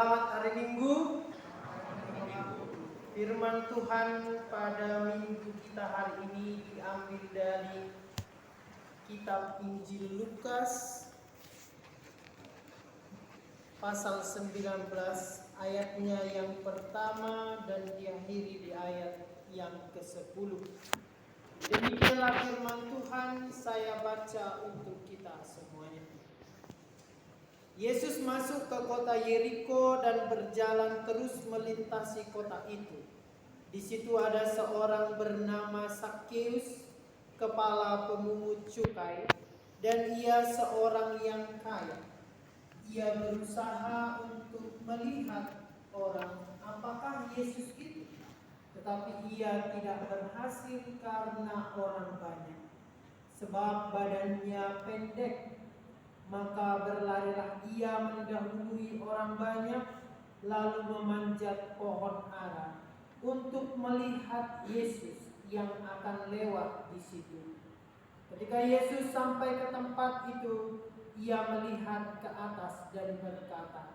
Selamat hari Minggu. Firman Tuhan pada minggu kita hari ini diambil dari kitab Injil Lukas pasal 19 ayatnya yang pertama dan diakhiri di ayat yang ke-10. Demikianlah firman Tuhan, saya baca untuk kita semuanya. Yesus masuk ke kota Yeriko dan berjalan terus melintasi kota itu. Di situ ada seorang bernama Zakheus, kepala pemungut cukai, dan ia seorang yang kaya. Ia berusaha untuk melihat orang apakah Yesus itu, tetapi ia tidak berhasil karena orang banyak, sebab badannya pendek. Maka berlarilah ia mendahului orang banyak, lalu memanjat pohon ara untuk melihat Yesus yang akan lewat di situ. Ketika Yesus sampai ke tempat itu, ia melihat ke atas dan berkata,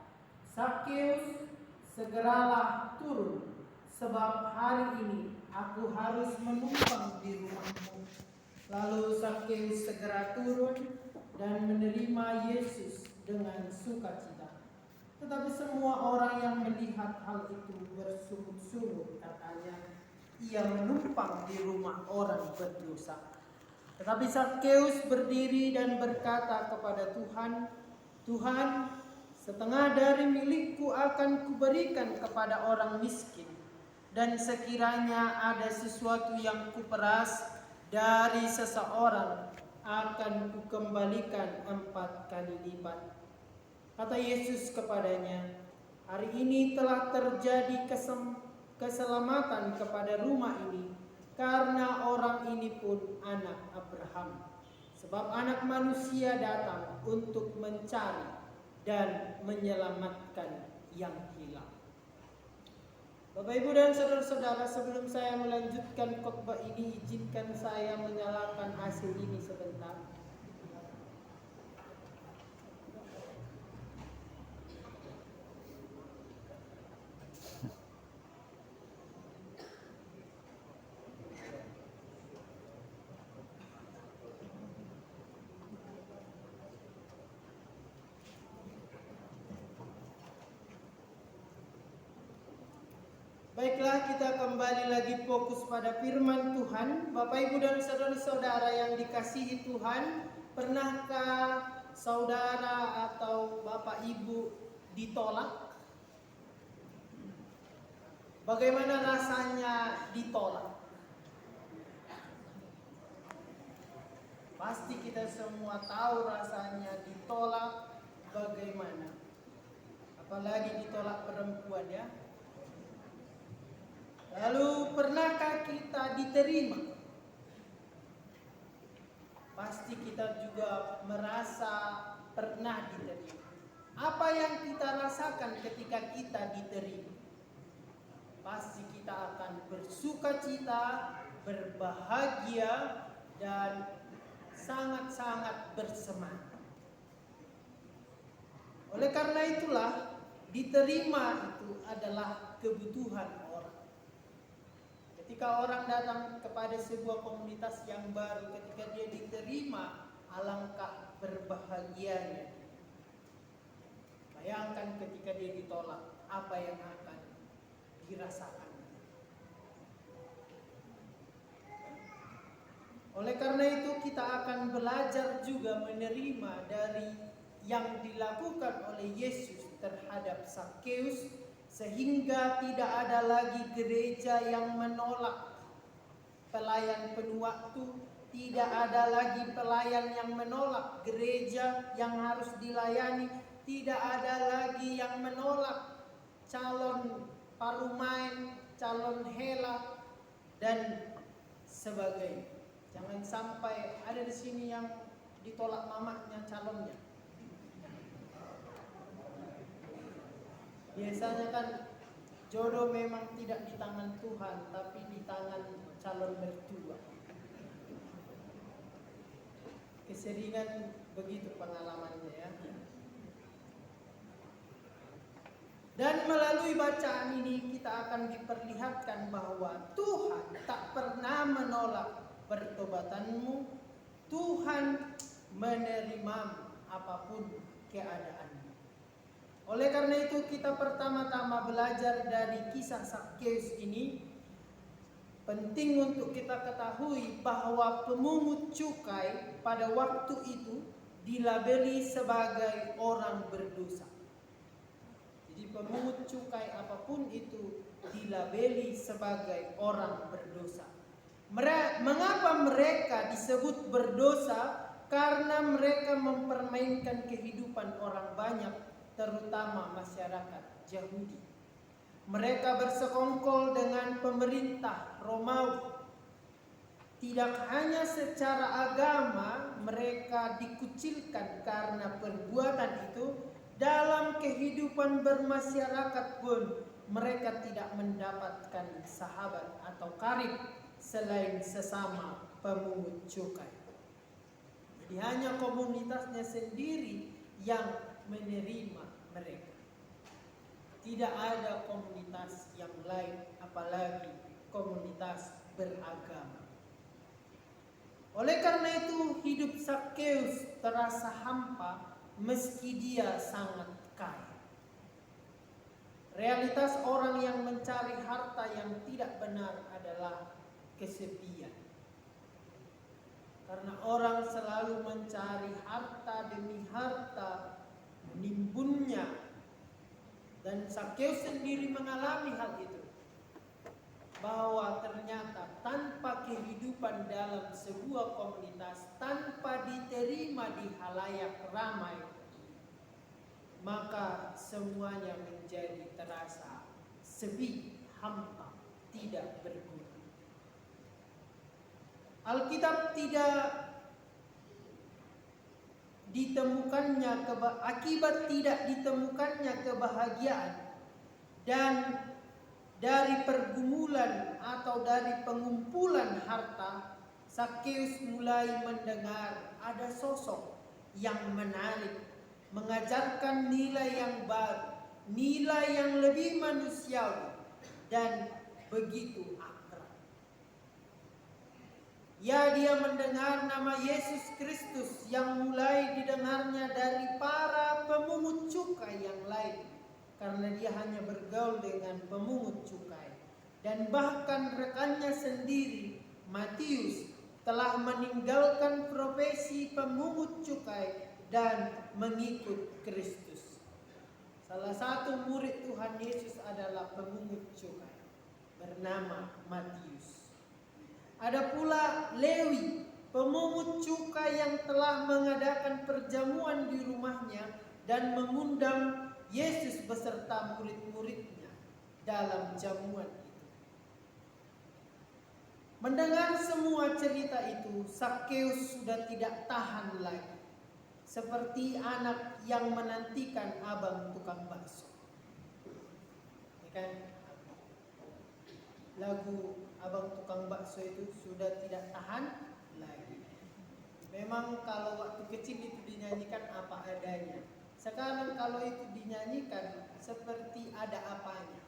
"Zakheus, segeralah turun, sebab hari ini aku harus menumpang di rumahmu." Lalu Zakheus segera turun dan menerima Yesus dengan sukacita. Tetapi semua orang yang melihat hal itu bersungut-sungut, katanya, "Ia menumpang di rumah orang berdosa." Tetapi Zakheus berdiri dan berkata kepada Tuhan, "Tuhan, setengah dari milikku akan kuberikan kepada orang miskin, dan sekiranya ada sesuatu yang kuperas dari seseorang, akan kukembalikan 4 kali lipat." Kata Yesus kepadanya, "Hari ini telah terjadi keselamatan kepada rumah ini, karena orang ini pun anak Abraham. Sebab anak manusia datang untuk mencari dan menyelamatkan yang hilang." Bapak, Ibu, dan saudara-saudara, sebelum saya melanjutkan khotbah ini, izinkan saya menyalakan AC ini sebentar. Baiklah, kita kembali lagi fokus pada firman Tuhan. Bapak, Ibu, dan saudara-saudara yang dikasihi Tuhan, pernahkah saudara atau Bapak Ibu ditolak? Bagaimana rasanya ditolak? Pasti kita semua tahu rasanya ditolak bagaimana. Apalagi ditolak perempuan, ya. Lalu pernahkah kita diterima? Pasti kita juga merasa pernah diterima. Apa yang kita rasakan ketika kita diterima? Pasti kita akan bersukacita, berbahagia, dan sangat-sangat bersemangat. Oleh karena itulah, diterima itu adalah kebutuhan orang. Ketika orang datang kepada sebuah komunitas yang baru, ketika dia diterima, alangkah berbahagianya. Bayangkan ketika dia ditolak, apa yang akan dirasakan. Oleh karena itu, kita akan belajar juga menerima dari yang dilakukan oleh Yesus terhadap Zakheus, sehingga tidak ada lagi gereja yang menolak pelayan penuh waktu, tidak ada lagi pelayan yang menolak gereja yang harus dilayani, tidak ada lagi yang menolak calon parumain, calon hela, dan sebagainya. Jangan sampai ada di sini yang ditolak mamanya calonnya. Biasanya kan jodoh memang tidak di tangan Tuhan, tapi di tangan calon mertua. Keseringan begitu pengalamannya, ya. Dan melalui bacaan ini kita akan diperlihatkan bahwa Tuhan tak pernah menolak pertobatanmu. Tuhan menerimamu apapun keadaanmu. Oleh karena itu kita pertama-tama belajar dari kisah Zakheus ini. Penting untuk kita ketahui bahwa pemungut cukai pada waktu itu dilabeli sebagai orang berdosa. Jadi pemungut cukai apapun itu dilabeli sebagai orang berdosa. Mengapa mereka disebut berdosa? Karena mereka mempermainkan kehidupan orang banyak, terutama masyarakat Yahudi. Mereka bersekongkol dengan pemerintah Romawi. Tidak hanya secara agama mereka dikucilkan karena perbuatan itu, dalam kehidupan bermasyarakat pun mereka tidak mendapatkan sahabat atau karib selain sesama pemungut cukai. Jadi hanya komunitasnya sendiri yang menerima mereka. Tidak ada komunitas yang lain, apalagi komunitas beragama. Oleh karena itu hidup Zakheus terasa hampa meski dia sangat kaya. Realitas orang yang mencari harta yang tidak benar adalah kesepian. Karena orang selalu mencari harta demi harta, menimbunnya. Dan Zakheus sendiri mengalami hal itu. Bahwa ternyata tanpa kehidupan dalam sebuah komunitas, tanpa diterima di halayak ramai, maka semuanya menjadi terasa sepi, hampa, tidak berguna. Alkitab tidak ditemukannya akibat tidak ditemukannya kebahagiaan dan dari pergumulan atau dari pengumpulan harta, Zakheus mulai mendengar ada sosok yang menarik, mengajarkan nilai yang baru, nilai yang lebih manusiawi dan begitu akrab. Dia mendengar nama Yesus Kristus yang mulai didengarnya dari para pemungut cukai yang lain, karena dia hanya bergaul dengan pemungut cukai. Dan bahkan rekannya sendiri, Matius, telah meninggalkan profesi pemungut cukai dan mengikut Kristus. Salah satu murid Tuhan Yesus adalah pemungut cukai, bernama Matius. Ada pula Lewi, pemungut cukai yang telah mengadakan perjamuan di rumahnya dan mengundang Yesus beserta murid-muridnya dalam jamuan itu. Mendengar semua cerita itu, Zakheus sudah tidak tahan lagi, seperti anak yang menantikan abang tukang bakso. Ya kan? Lagu abang tukang bakso itu sudah tidak tahan lagi. Memang kalau waktu kecil itu dinyanyikan apa adanya. Sekarang kalau itu dinyanyikan seperti ada apanya.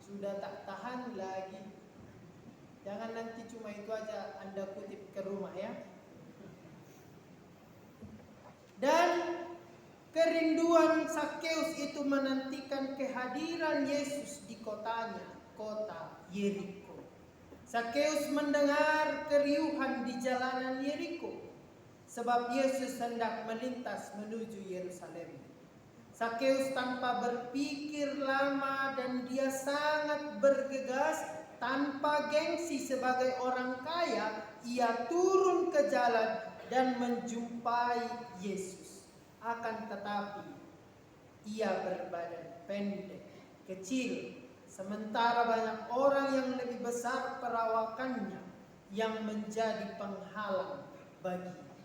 Sudah tak tahan lagi. Jangan nanti cuma itu aja Anda kutip ke rumah ya. Dan kerinduan Zakheus itu menantikan kehadiran Yesus di kotanya, kota Yeriko. Zakheus mendengar keriuhan di jalanan Yeriko, sebab Yesus hendak melintas menuju Yerusalem. Zakheus tanpa berpikir lama dan dia sangat bergegas, tanpa gengsi sebagai orang kaya, ia turun ke jalan dan menjumpai Yesus. Akan tetapi ia berbadan pendek, kecil, sementara banyak orang yang lebih besar perawakannya yang menjadi penghalang baginya.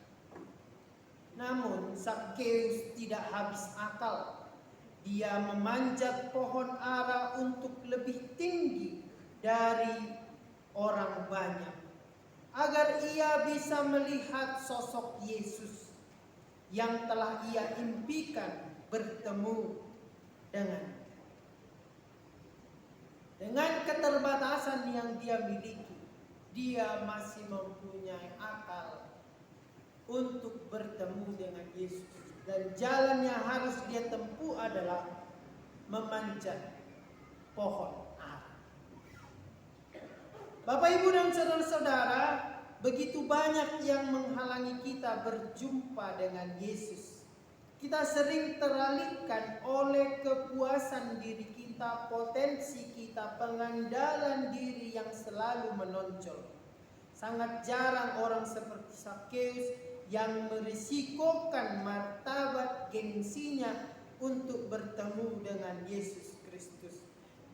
Namun Zakheus tidak habis akal. Dia memanjat pohon ara untuk lebih tinggi dari orang banyak, agar ia bisa melihat sosok Yesus yang telah ia impikan bertemu dengan. yang dia miliki, dia masih mempunyai akal untuk bertemu dengan Yesus. Dan jalan yang harus dia tempuh adalah memanjat pohon ara. Bapak, Ibu, dan saudara-saudara, begitu banyak yang menghalangi kita berjumpa dengan Yesus. Kita sering teralihkan oleh kepuasan diri kita, potensi kita, pengandalan diri yang selalu menonjol. Sangat jarang orang seperti Sakeus yang merisikokan martabat gengsinya untuk bertemu dengan Yesus Kristus.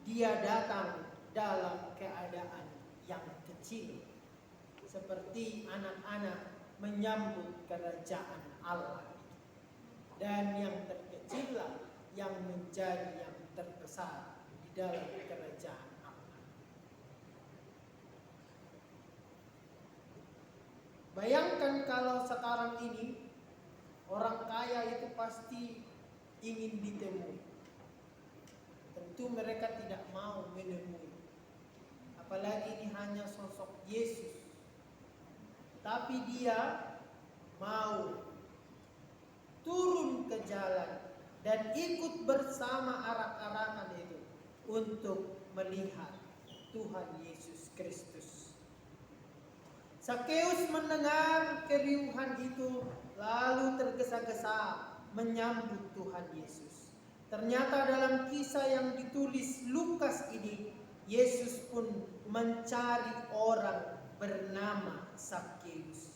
Dia datang dalam keadaan yang kecil, seperti anak-anak menyambut kerajaan Allah. Dan yang terkecillah yang menjadi yang terbesar di dalam kerajaan Allah. Bayangkan kalau sekarang ini orang kaya itu pasti ingin ditemui. Tentu mereka tidak mau menemui. Apalagi ini hanya sosok Yesus. Tapi dia mau turun ke jalan dan ikut bersama arak-arakan itu untuk melihat Tuhan Yesus Kristus. Sakeus mendengar keriuhan itu lalu tergesa-gesa menyambut Tuhan Yesus. Ternyata dalam kisah yang ditulis Lukas ini, Yesus pun mencari orang bernama Sakeus.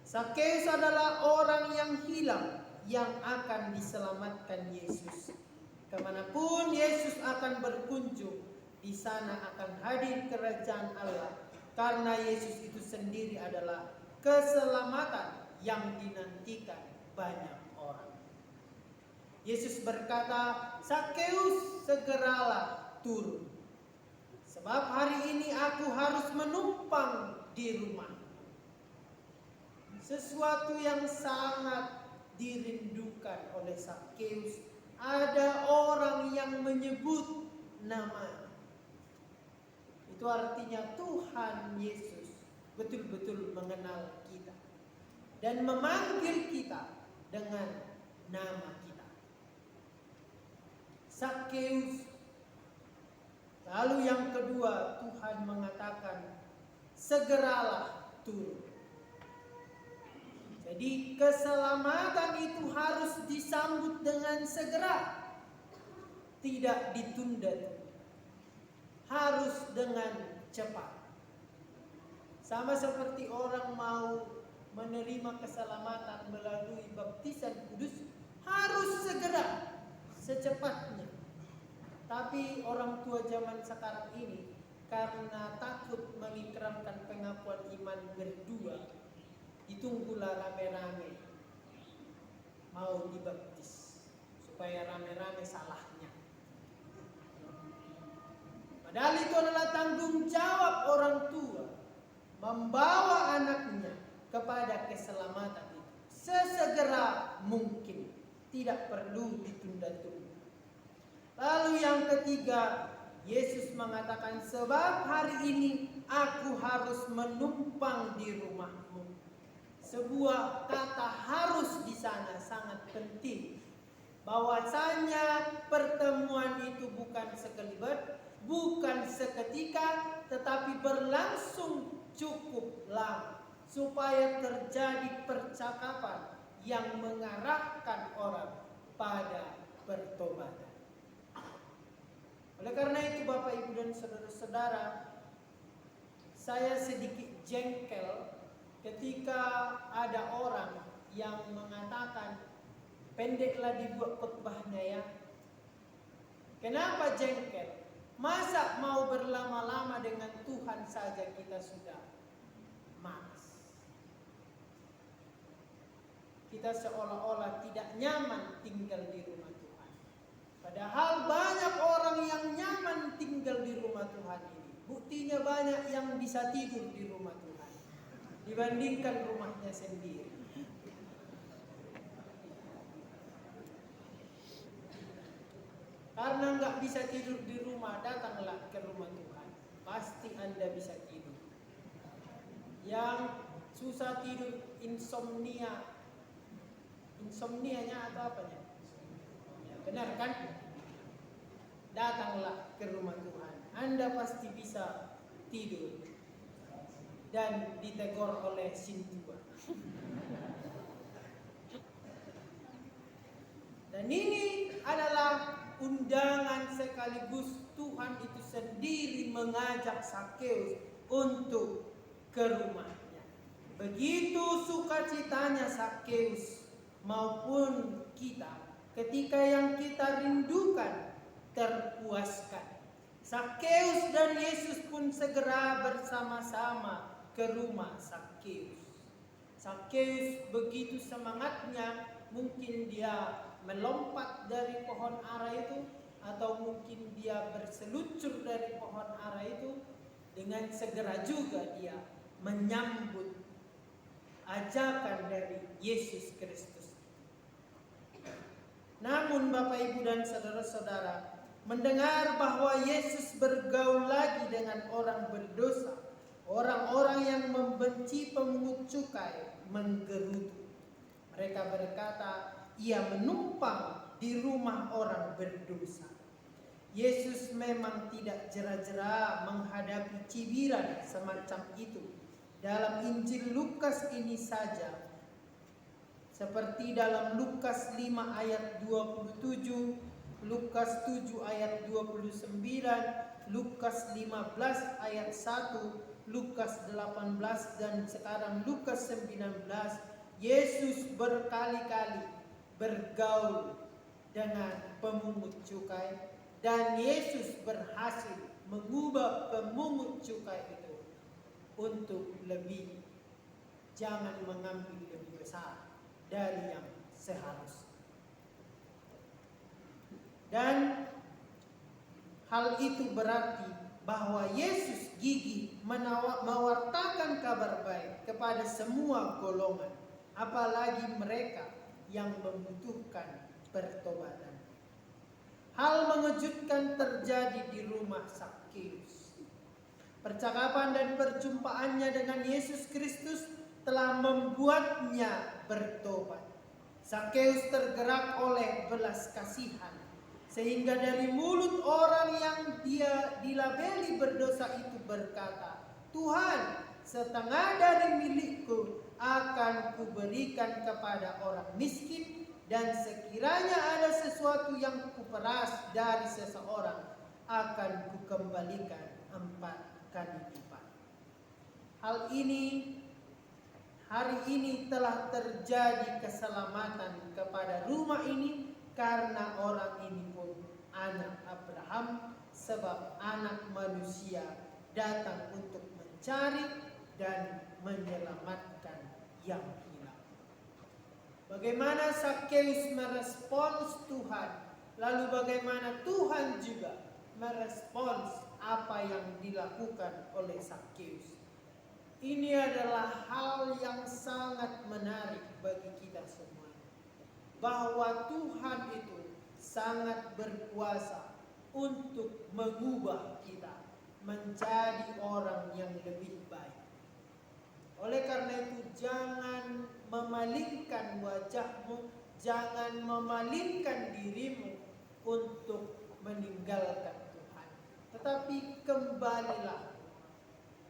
Sakeus adalah orang yang hilang yang akan diselamatkan Yesus. Kemanapun Yesus akan berkunjung, di sana akan hadir kerajaan Allah. Karena Yesus itu sendiri adalah keselamatan yang dinantikan banyak orang. Yesus berkata, "Sakeus, segeralah turun. Sebab hari ini aku harus menumpang di rumah." Sesuatu yang sangat dirindukan oleh Sakeus. Ada orang yang menyebut nama. Itu artinya Tuhan Yesus betul-betul mengenal kita dan memanggil kita dengan nama kita. Sakeus. Lalu yang kedua, Tuhan mengatakan, segeralah turun. Jadi keselamatan itu harus disambut dengan segera, tidak ditunda. Harus dengan cepat. Sama seperti orang mau menerima keselamatan melalui baptisan kudus, harus segera, secepatnya. Tapi orang tua zaman sekarang ini karena takut mengikrarkan pengakuan iman berdua, ditunggulah rame-rame mau dibaptis supaya rame-rame salahnya. Padahal itu adalah tanggung jawab orang tua membawa anaknya kepada keselamatan itu sesegera mungkin, tidak perlu ditunda-tunda. Lalu yang ketiga, Yesus mengatakan, sebab hari ini aku harus menumpang di rumahmu. Sebuah kata harus di sana sangat penting. Bahwasanya pertemuan itu bukan sekelibat, bukan seketika, tetapi berlangsung cukup lama supaya terjadi percakapan yang mengarahkan orang pada pertobatan. Oleh karena itu Bapak, Ibu, dan saudara-saudara, saya sedikit jengkel ketika ada orang yang mengatakan, pendeklah dibuat khotbahnya ya. Kenapa jengkel? Masa mau berlama-lama dengan Tuhan saja kita sudah malas. Kita seolah-olah tidak nyaman tinggal di rumah Tuhan. Padahal banyak orang yang nyaman tinggal di rumah Tuhan ini. Buktinya banyak yang bisa tidur di rumah Tuhan dibandingkan rumahnya sendiri. Karena nggak bisa tidur di rumah, datanglah ke rumah Tuhan. pasti Anda bisa tidur. Yang susah tidur, insomnianya atau apanya? Benar kan? Datanglah ke rumah Tuhan. Anda pasti bisa tidur dan ditegur oleh Sintua. Dan ini adalah undangan sekaligus Tuhan itu sendiri mengajak Sakeus untuk ke rumahnya. Begitu sukacitanya Sakeus maupun kita ketika yang kita rindukan terpuaskan. Sakeus dan Yesus pun segera bersama-sama ke rumah Sakeus. Sakeus begitu semangatnya, mungkin dia melompat dari pohon ara itu, atau mungkin dia berseluncur dari pohon ara itu. Dengan segera juga dia menyambut ajakan dari Yesus Kristus. Namun Bapak Ibu dan saudara-saudara, mendengar bahwa Yesus bergaul lagi dengan orang berdosa, orang-orang yang membenci pemungut cukai, menggerutu. Mereka berkata, ia menumpang di rumah orang berdosa. Yesus memang tidak jera-jera menghadapi cibiran semacam itu. Dalam Injil Lukas ini saja, seperti dalam Lukas 5 ayat 27, Lukas 7 ayat 29, Lukas 15 ayat 1, Lukas 18 dan sekarang Lukas 19, Yesus berkali-kali bergaul dengan pemungut cukai. Dan Yesus berhasil mengubah pemungut cukai itu untuk jangan mengambil lebih besar dari yang seharusnya. Dan hal itu berarti bahwa Yesus gigih mewartakan kabar baik kepada semua golongan, apalagi mereka yang membutuhkan pertobatan. Hal mengejutkan terjadi di rumah Sakeus. Percakapan dan perjumpaannya dengan Yesus Kristus telah membuatnya bertobat. Sakeus tergerak oleh belas kasihan, sehingga dari mulut orang yang dia dilabeli berdosa itu berkata, Tuhan, setengah dari milikku akan kuberikan kepada orang miskin, dan sekiranya ada sesuatu yang kuperas dari seseorang, akan kukembalikan 4 kali lipat. Hal ini hari ini telah terjadi keselamatan kepada rumah ini, karena orang ini pun anak Abraham, sebab anak manusia datang untuk mencari dan menyelamatkan yang hilang. Bagaimana Sakeus merespons Tuhan, lalu bagaimana Tuhan juga merespons apa yang dilakukan oleh Sakeus. Ini adalah hal yang sangat menarik bagi kita semua, bahwa Tuhan itu sangat berkuasa untuk mengubah kita menjadi orang yang lebih baik. Oleh karena itu, jangan memalingkan wajahmu, jangan memalingkan dirimu untuk meninggalkan Tuhan, tetapi kembalilah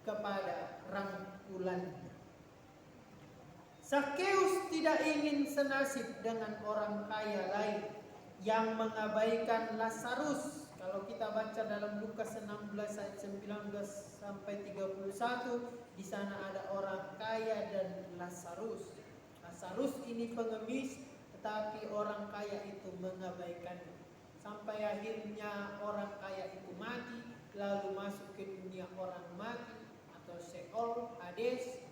kepada rangkulannya. Sakeus tidak ingin senasib dengan orang kaya lain yang mengabaikan Lazarus. Kalau kita baca dalam Lukas 16 ayat 19 sampai 31, di sana ada orang kaya dan Lazarus. Lazarus ini pengemis, tetapi orang kaya itu mengabaikannya. Sampai akhirnya orang kaya itu mati, lalu masuk ke dunia orang mati atau Sheol, Hades.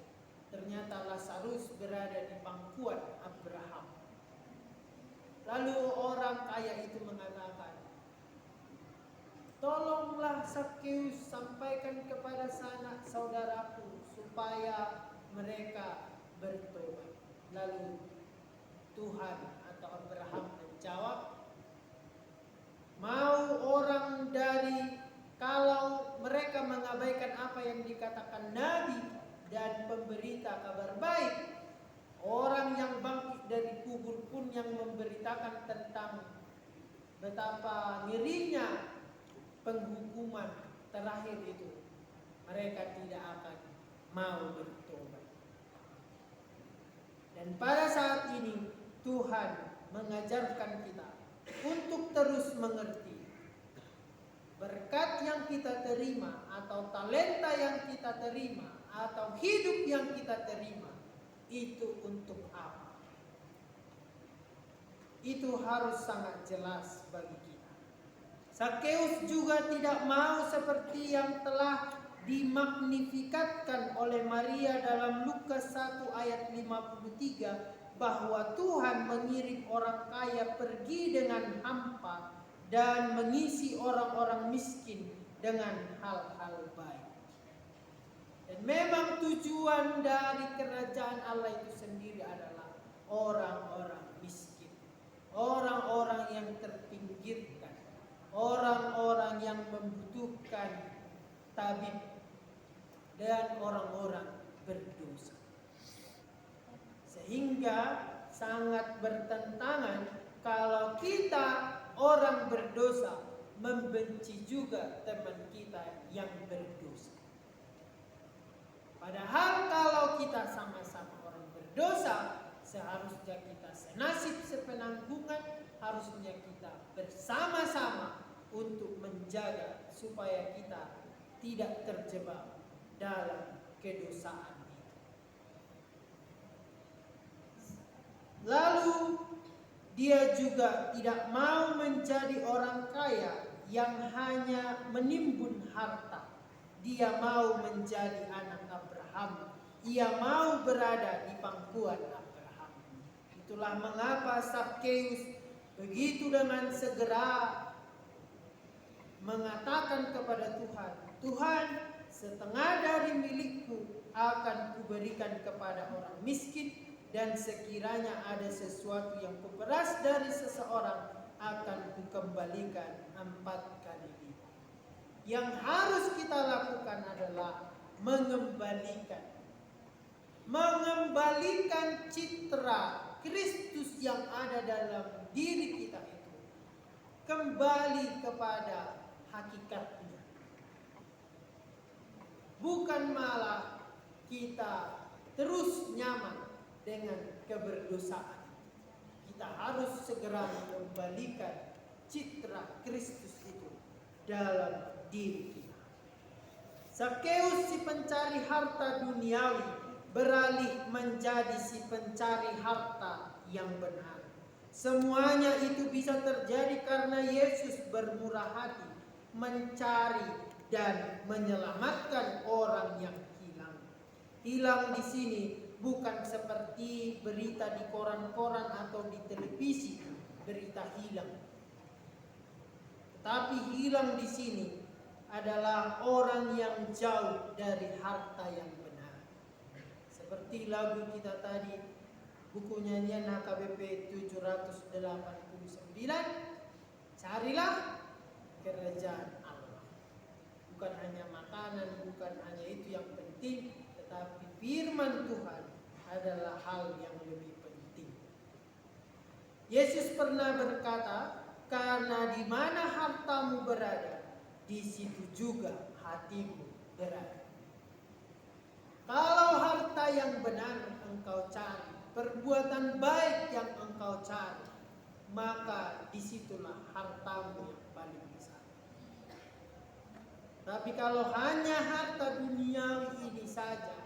Ternyata Lazarus berada di pangkuan Abraham. Lalu orang kaya itu mengatakan, tolonglah Sakeus, sampaikan kepada sanak saudaraku supaya mereka bertobat. Lalu Tuhan atau Abraham menjawab, mau orang dari, kalau mereka mengabaikan yang dikatakan nabi dan pemberita kabar baik. Orang yang bangkit dari kubur pun yang memberitakan tentang betapa ngerinya penghukuman terakhir itu. Mereka tidak akan mau bertobat. Dan pada saat ini Tuhan mengajarkan kita untuk terus mengerti berkat yang kita terima atau talenta yang kita terima atau hidup yang kita terima itu untuk apa. Itu harus sangat jelas bagi kita. Sakeus juga tidak mau seperti yang telah dimagnifikatkan oleh Maria dalam Lukas 1 ayat 53 bahwa Tuhan mengirim orang kaya pergi dengan hampa dan mengisi orang-orang miskin dengan hal-hal baik. Dan memang tujuan dari kerajaan Allah itu sendiri adalah orang-orang miskin, orang-orang yang terpinggirkan, orang-orang yang membutuhkan tabib, dan orang-orang berdosa. Sehingga sangat bertentangan kalau kita orang berdosa membenci juga teman kita yang berdosa. Padahal kalau kita sama-sama orang berdosa, seharusnya kita senasib sepenanggungan, harusnya kita bersama-sama untuk menjaga supaya kita tidak terjebak dalam kedosaan itu. Lalu dia juga tidak mau menjadi orang kaya yang hanya menimbun harta. Dia mau menjadi anak Abraham. Ia mau berada di pangkuan Abraham. Itulah mengapa Sakeus begitu dengan segera mengatakan kepada Tuhan, Tuhan, setengah dari milikku akan kuberikan kepada orang miskin, dan sekiranya ada sesuatu yang kuperas dari seseorang akan kukembalikan 4 kali lipat. Yang harus kita lakukan adalah mengembalikan citra Kristus yang ada dalam diri kita itu kembali kepada hakikatnya. Bukan malah kita terus nyaman dengan keberdosaan. Kita harus segera mengembalikan citra Kristus itu dalam diri kita. Sakeus si pencari harta duniawi beralih menjadi si pencari harta yang benar. Semuanya itu bisa terjadi karena Yesus bermurah hati mencari dan menyelamatkan orang yang hilang. Hilang di sini bukan seperti berita di koran-koran atau di televisi, berita hilang. Tetapi hilang di sini adalah orang yang jauh dari harta yang benar. Seperti lagu kita tadi, buku nyanyian HKBP 789, carilah kerajaan Allah. Bukan hanya makanan, bukan hanya itu yang penting, tetapi firman Tuhan adalah hal yang lebih penting. Yesus pernah berkata, karena di mana hartamu berada, di situ juga hatimu berada. Kalau harta yang benar engkau cari, perbuatan baik yang engkau cari, maka disitulah hartamu yang paling besar. Tapi kalau hanya harta duniawi ini saja,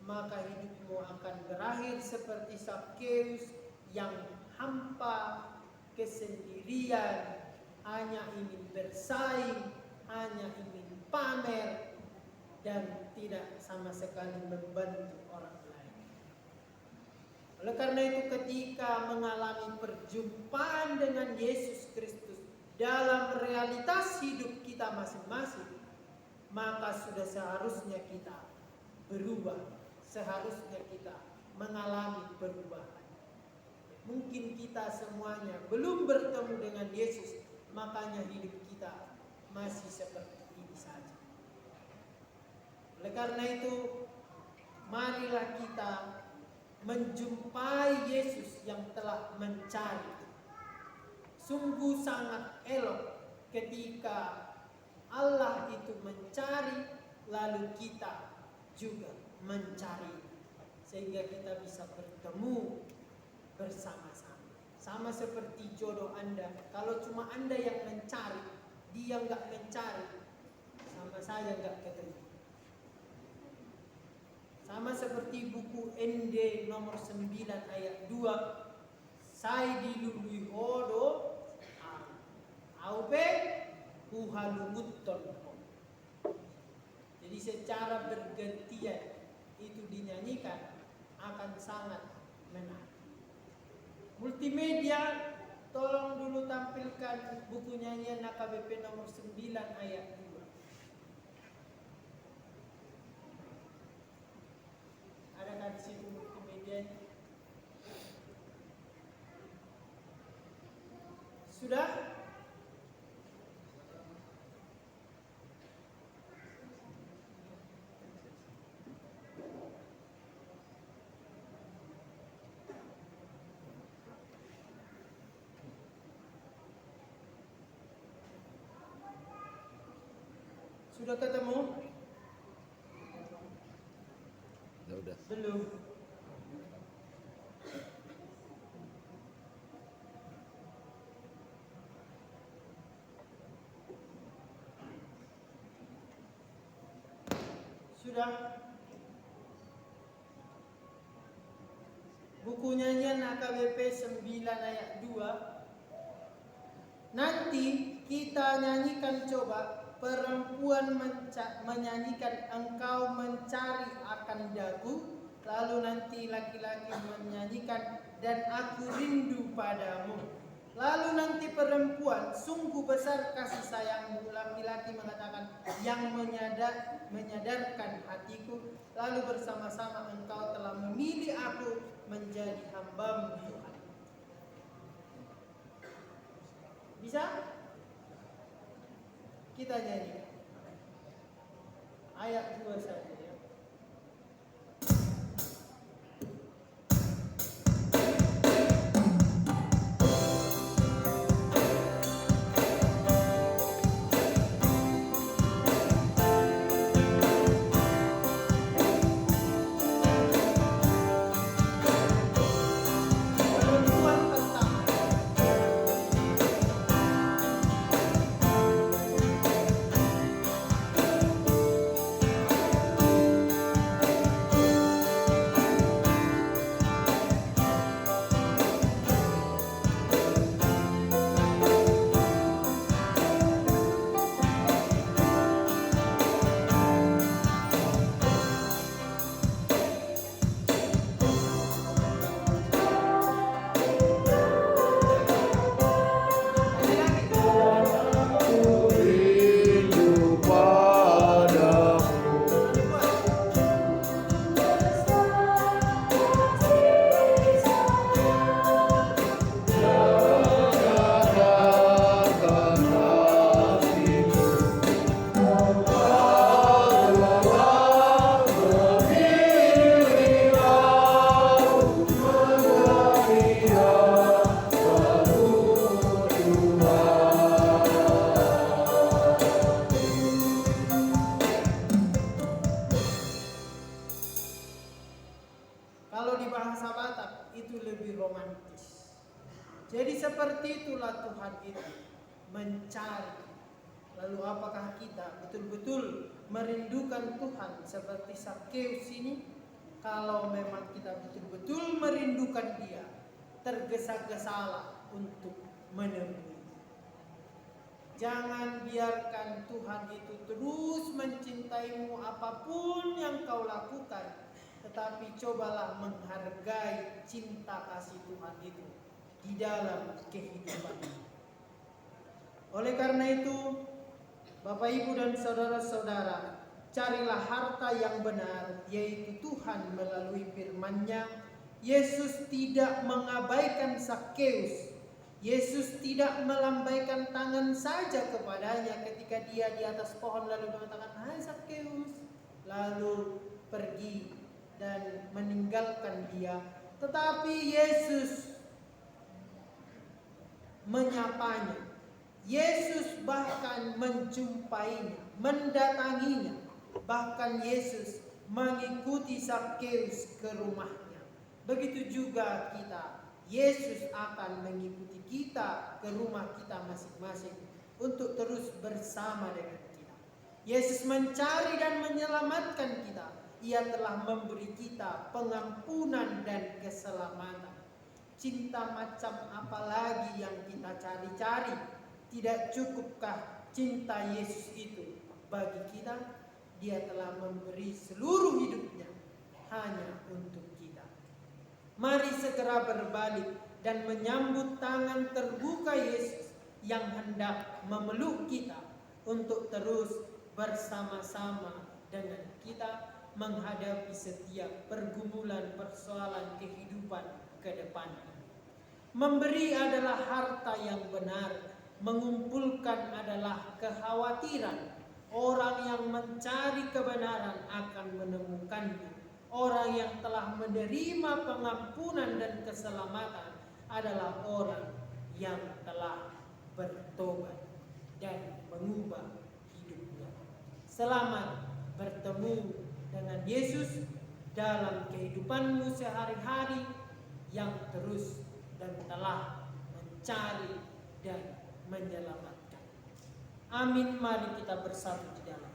maka hidupmu akan berakhir seperti Sakeus yang hampa, kesendirian, hanya ingin bersaing, hanya ingin pamer, dan tidak sama sekali membantu orang lain. Oleh karena itu, ketika mengalami perjumpaan dengan Yesus Kristus dalam realitas hidup kita masing-masing, maka sudah seharusnya kita berubah, seharusnya kita mengalami perubahan. Mungkin kita semuanya belum bertemu dengan Yesus, makanya hidup kita masih seperti ini saja. Oleh karena itu, marilah kita menjumpai Yesus yang telah mencari. Sungguh sangat elok ketika Allah itu mencari, lalu kita juga mencari, sehingga kita bisa bertemu bersama-sama. Sama seperti jodoh Anda. Kalau cuma Anda yang mencari, dia nggak mencari, sama saya nggak ketemu. Sama seperti buku ND nomor 9 ayat 2. Saya dilului hodo aupe huhalungutton. Jadi secara bergantian itu dinyanyikan akan sangat menarik. Multimedia, tolong dulu tampilkan buku nyanyian AKBP nomor 9 ayat 2. Adakah di situ multimedia? Sudah? Sudah ketemu? Udah. Belum. Sudah. Buku nyanyian AKBP 9 ayat 2. Nanti kita nyanyikan, coba perempuan menyanyikan engkau mencari akan dagu, lalu nanti laki-laki menyanyikan dan aku rindu padamu. Lalu nanti perempuan, sungguh besar kasih sayangmu, laki-laki mengatakan yang menyadarkan hatiku, lalu bersama-sama engkau telah memilih aku menjadi hamba-Mu Tuhan. Bisa? Kita nyanyi ayat 2 saja ya. Kalau di bahasa Batak itu lebih romantis. Jadi seperti itulah Tuhan itu mencari. Lalu apakah kita betul-betul merindukan Tuhan seperti Zakheus ini? Kalau memang kita betul-betul merindukan Dia, tergesa-gesalah untuk menemui. Jangan biarkan Tuhan itu terus mencintaimu apapun yang kau lakukan, tetapi cobalah menghargai cinta kasih Tuhan itu di dalam kehidupanmu. Oleh karena itu, Bapak Ibu dan saudara-saudara, carilah harta yang benar, yaitu Tuhan melalui firman-Nya. Yesus tidak mengabaikan Zakheus. Yesus tidak melambaikan tangan saja kepadanya ketika dia di atas pohon lalu mengatakan, "Hai Zakheus, lalu pergi dan meninggalkan dia. Tetapi Yesus menyapanya. Yesus bahkan menjumpainya, mendatanginya. Bahkan Yesus mengikuti Zakheus ke rumahnya. Begitu juga kita. Yesus akan mengikuti kita ke rumah kita masing-masing untuk terus bersama dengan kita. Yesus mencari dan menyelamatkan kita. Ia telah memberi kita pengampunan dan keselamatan. Cinta macam apa lagi yang kita cari-cari? Tidak cukupkah cinta Yesus itu bagi kita? Dia telah memberi seluruh hidupnya hanya untuk kita. Mari segera berbalik dan menyambut tangan terbuka Yesus yang hendak memeluk kita untuk terus bersama-sama dengan kita menghadapi setiap pergumulan persoalan kehidupan ke depan. Memberi adalah harta yang benar, mengumpulkan adalah kekhawatiran. Orang yang mencari kebenaran akan menemukannya. Orang yang telah menerima pengampunan dan keselamatan adalah orang yang telah bertobat dan mengubah hidupnya. Selamat bertemu dengan Yesus dalam kehidupanmu sehari-hari yang terus dan telah mencari dan menyelamatkan. Amin. Mari kita bersatu di dalam